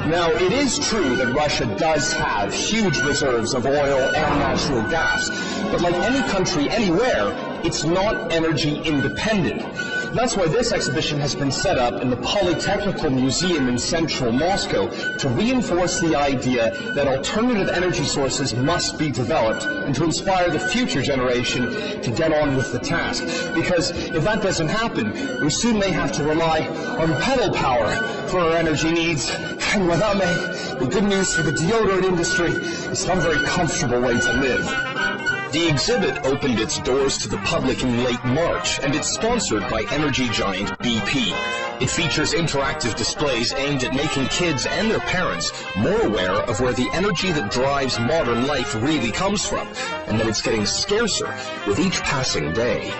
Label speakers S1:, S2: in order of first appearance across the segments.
S1: Now, it is true that Russia does have huge reserves of oil and natural gas, but like any country anywhere, it's not energy independent. That's why this exhibition has been set up in the Polytechnical Museum in central Moscow to reinforce the idea that alternative energy sources must be developed and to inspire the future generation to get on with the task. Because if that doesn't happen, we soon may have to rely on pedal power for our energy needs. And without me, the good news for the deodorant industry, it's not a very comfortable way to live. The exhibit opened its doors to the public in late March, and it's sponsored by energy giant BP. It features interactive displays aimed at making kids and their parents more aware of where the energy that drives modern life really comes from, and that it's getting scarcer with each passing day.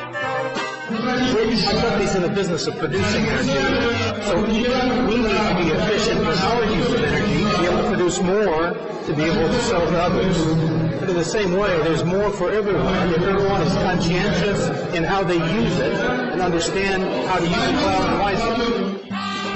S2: Somebody's in the business of producing energy, so we need to be efficient with our use of energy, to be able to produce more, to be able to sell to others. But in the same way, there's more for everyone if everyone is conscientious in how they use it and understand how to use it wisely.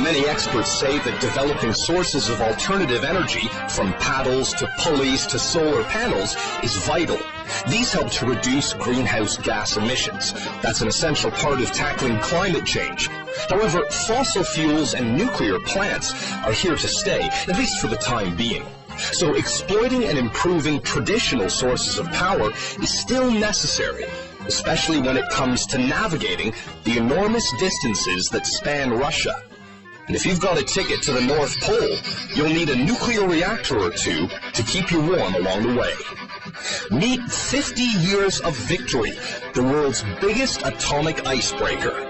S1: Many experts say that developing sources of alternative energy, from paddles to pulleys to solar panels, is vital. These help to reduce greenhouse gas emissions. That's an essential part of tackling climate change. However, fossil fuels and nuclear plants are here to stay, at least for the time being. So exploiting and improving traditional sources of power is still necessary, especially when it comes to navigating the enormous distances that span Russia. And if you've got a ticket to the North Pole, you'll need a nuclear reactor or two to keep you warm along the way. Meet 50 Years of Victory, the world's biggest atomic icebreaker.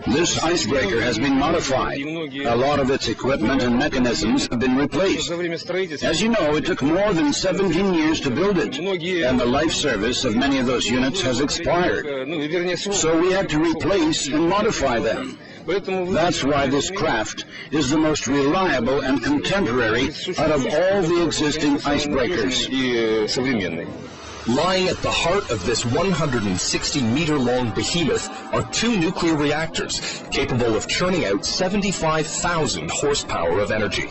S3: This icebreaker has been modified. A lot of its equipment and mechanisms have been replaced. As you know, it took more than 17 years to build it, and the life service of many of those units has expired. So we had to replace and modify them. That's why this craft is the most reliable and contemporary out of all the existing icebreakers.
S1: Lying at the heart of this 160-meter-long behemoth are two nuclear reactors capable of churning out 75,000 horsepower of energy.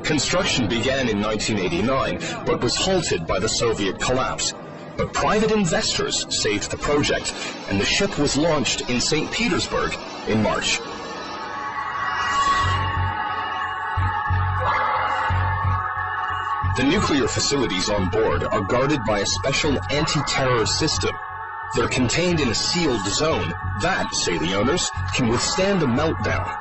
S1: Construction began in 1989, but was halted by the Soviet collapse. But private investors saved the project, and the ship was launched in St. Petersburg in March. The nuclear facilities on board are guarded by a special anti-terror system. They're contained in a sealed zone that, say the owners, can withstand a meltdown.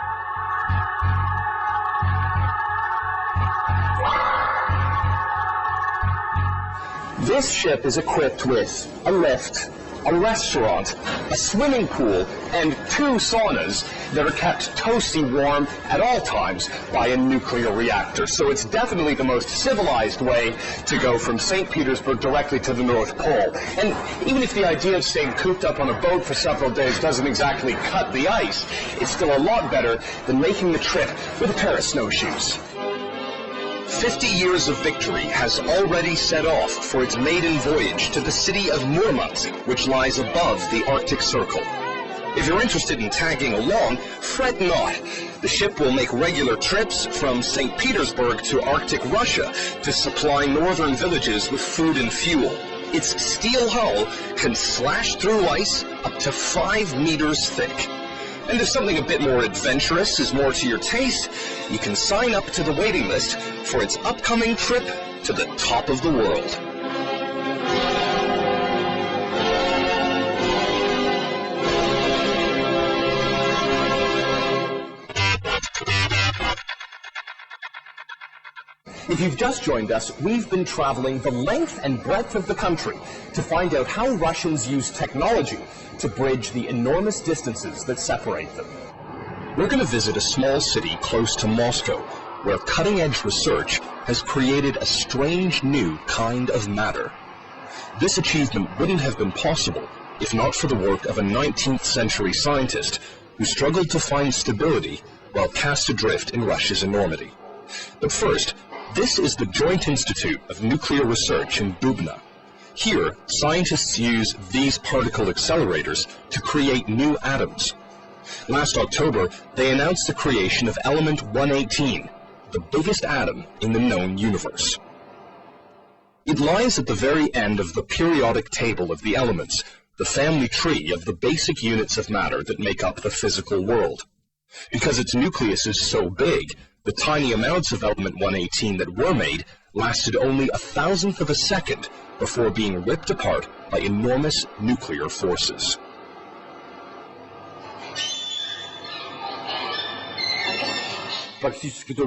S1: This ship is equipped with a lift, a restaurant, a swimming pool, and 2 saunas that are kept toasty warm at all times by a nuclear reactor. So it's definitely the most civilized way to go from St. Petersburg directly to the North Pole. And even if the idea of staying cooped up on a boat for several days doesn't exactly cut the ice, it's still a lot better than making the trip with a pair of snowshoes. 50 Years of Victory has already set off for its maiden voyage to the city of Murmansk, which lies above the Arctic Circle. If you're interested in tagging along, fret not. The ship will make regular trips from St. Petersburg to Arctic Russia to supply northern villages with food and fuel. Its steel hull can slash through ice up to 5 meters thick. And if something a bit more adventurous is more to your taste, you can sign up to the waiting list for its upcoming trip to the top of the world. If you've just joined us, we've been traveling the length and breadth of the country to find out how Russians use technology to bridge the enormous distances that separate them. We're going to visit a small city close to Moscow, where cutting-edge research has created a strange new kind of matter. This achievement wouldn't have been possible if not for the work of a 19th century scientist who struggled to find stability while cast adrift in Russia's enormity. But first, This is the Joint Institute of Nuclear Research in Dubna. Here, scientists use these particle accelerators to create new atoms. Last October, they announced the creation of element 118, the biggest atom in the known universe. It lies at the very end of the periodic table of the elements, the family tree of the basic units of matter that make up the physical world. Because its nucleus is so big, the tiny amounts of element 118 that were made lasted only 1,000th of a second before being ripped apart by enormous nuclear forces.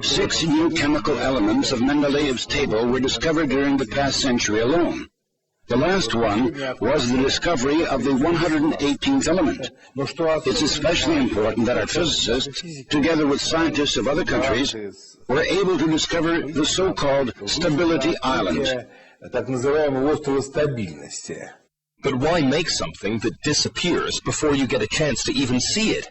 S3: Six new chemical elements of Mendeleev's table were discovered during the past century alone. The last one was the discovery of the 118th element. It's especially important that our physicists, together with scientists of other countries, were able to discover the so-called Stability Island.
S1: But why make something that disappears before you get a chance to even see it?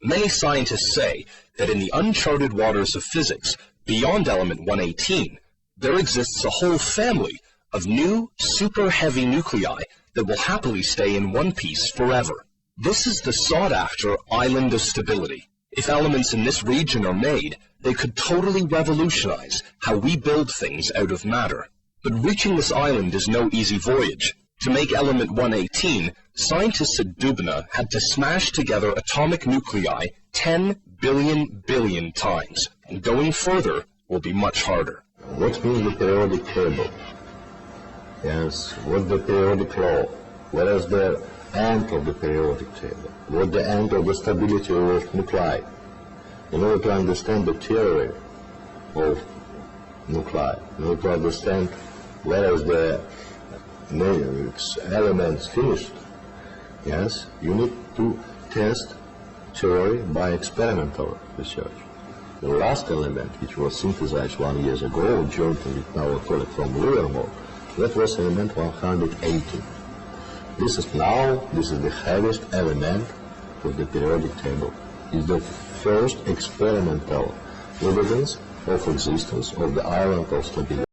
S1: Many scientists say that in the uncharted waters of physics, beyond element 118, there exists a whole family of new, super-heavy nuclei that will happily stay in one piece forever. This is the sought-after island of stability. If elements in this region are made, they could totally revolutionize how we build things out of matter. But reaching this island is no easy voyage. To make element 118, scientists at Dubna had to smash together atomic nuclei 10 billion times, and going further will be much harder.
S4: What means the periodic table? Yes, what's the periodic law? What is the end of the periodic table? What's the end of the stability of nuclei? In order to understand the theory of nuclei, in order to understand where is the elements finished, yes, you need to test theory by experimental research. The last element, which was synthesized 1 year ago, jointly with our colleague from Livermore, that was element 118. This is the heaviest element of the periodic table. It's the first experimental evidence of existence of the island of stability.